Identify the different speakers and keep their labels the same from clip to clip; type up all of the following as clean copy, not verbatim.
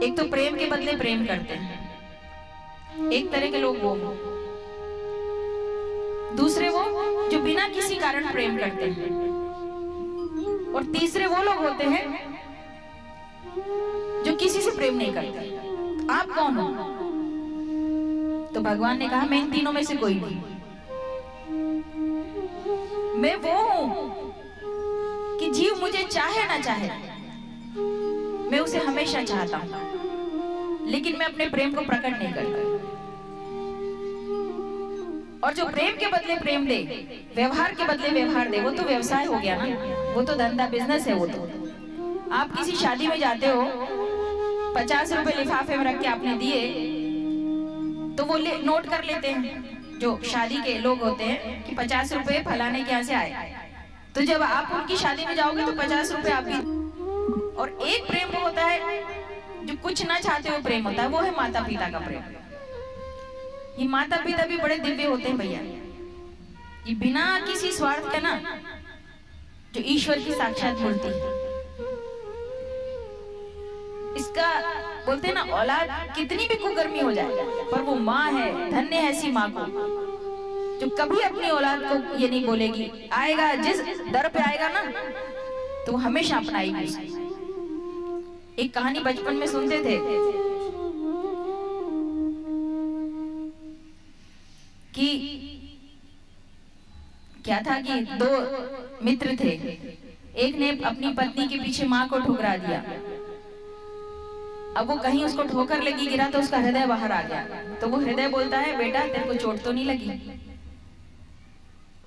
Speaker 1: एक तो प्रेम के बदले प्रेम करते हैं, एक तरह के लोग वो, दूसरे वो जो बिना किसी कारण प्रेम करते हैं, और तीसरे वो लोग होते हैं जो किसी से प्रेम नहीं करते। आप कौन हो? तो भगवान ने कहा, मैं इन तीनों में से कोई नहीं। मैं वो हूं कि जीव मुझे चाहे ना चाहे, मैं उसे हमेशा चाहता हूं, लेकिन मैं अपने प्रेम को प्रकट नहीं करता। और जो प्रेम के बदले प्रेम दे, व्यवहार के बदले व्यवहार दे, वो तो व्यवसाय हो गया ना, वो तो धंधा, बिजनेस है। वो तो आप किसी शादी में जाते हो, 50 रुपए लिफाफे में रख के आपने दिए, तो वो नोट कर लेते हैं जो शादी के लोग होते हैं कि 50 रुपए फलाने के यहाँ से आए। तो जब आप उनकी शादी में जाओगे तो 50 रुपए आप भी। और एक प्रेम वो होता है जो कुछ ना चाहते हुए प्रेम होता है, वो है माता पिता का प्रेम। ये माता पिता भी बड़े दिव्य होते हैं भैया, ये बिना किसी स्वार्थ के ना, जो ईश्वर की साक्षात मूर्ति है। इसका बोलते हैं ना, औलाद कितनी भी कुकर्मी हो जाए, पर वो माँ है, धन्य है ऐसी माँ को जो कभी अपनी औलाद को ये नहीं बोलेगी। आएगा जिस दर पे आएगा ना, तो हमेशा अपनाएगी। एक कहानी बचपन में सुनते थे कि क्या था कि दो मित्र थे, एक ने अपनी पत्नी के पीछे माँ को ठुकरा दिया। अब वो कहीं उसको ठोकर लगी, गिरा तो उसका हृदय बाहर आ गया। तो वो हृदय बोलता है, बेटा तेरे को चोट तो नहीं लगी?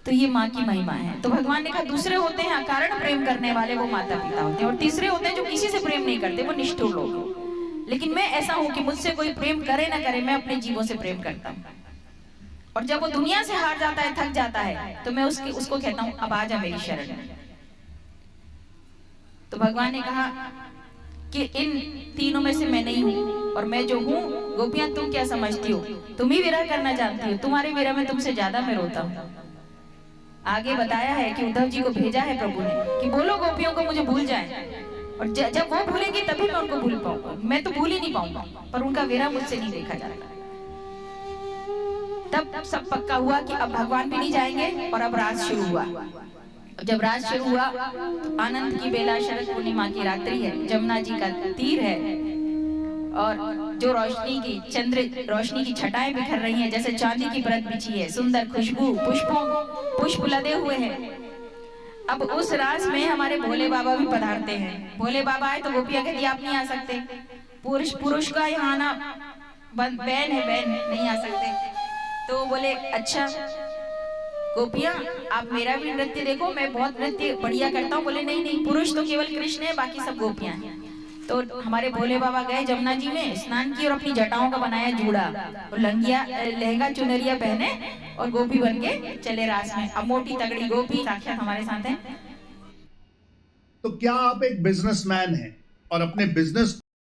Speaker 1: तो ये माँ की महिमा है। तो भगवान ने कहा, दूसरे होते हैं अकारण प्रेम करने वाले, वो माता पिता होते हैं, और तीसरे होते हैं जो किसी से प्रेम नहीं करते, वो निष्ठुर लोग। लेकिन मैं ऐसा हूं कि मुझसे कोई प्रेम करे ना करे, मैं अपने जीवों से प्रेम करता हूँ। और जब वो दुनिया से हार जाता है, थक जाता है, तो मैं उसको कहता हूँ, अब आ जा मेरी शरण में। तो भगवान ने कहा कि इन तीनों में से मैं नहीं हूँ, और मैं जो हूँ, गोपियां तुम क्या समझती हो? तुम ही विरह करना जानती हो, तुम्हारे विरह में तुमसे ज्यादा मैं रोता हूँ। आगे बताया है कि उद्धव जी को भेजा है प्रभु ने कि बोलो गोपियों को मुझे भूल जाए, और जब वो भूलेगी तभी मैं उनको भूल पाऊंगा। मैं तो भूल ही नहीं पाऊंगा, पर उनका विरह मुझसे नहीं देखा जाता। तब सब पक्का हुआ कि अब भगवान भी नहीं जाएंगे, और अब रात शुरू हुआ। जब रात शुरू हुआ, तो आनंद की बेला, शरद पूर्णिमा की रात्रि है, जमुना जी का तीर है, और जो रोशनी की चंद्र रोशनी की छटाएं बिखर रही हैं, जैसे चांदी की परत बिछी है, सुंदर खुशबू, पुष्प लदे हुए हैं। अब उस रास में हमारे भोले बाबा भी पधारते हैं। भोले बाबा आए तो गोपियां कहती, आप नहीं आ सकते, पुरुष का यहाँ आना बैन है, बैन नहीं आ सकते। तो बोले, अच्छा गोपियां आप मेरा भी नृत्य देखो, मैं बहुत नृत्य बढ़िया करता हूँ। बोले, नहीं नहीं, पुरुष तो केवल कृष्ण है, बाकी सब गोपियां हैं। तो हमारे भोले बाबा गए जमुना जी में, स्नान किया और अपनी जटाओं का बनाया जूड़ा, और लहंगा चुनरिया पहने और गोपी बन के चले रास में। अब मोटी तगड़ी गोपी साक्षात हमारे साथ है।
Speaker 2: तो क्या आप एक बिजनेसमैन हैं और अपने बिजनेस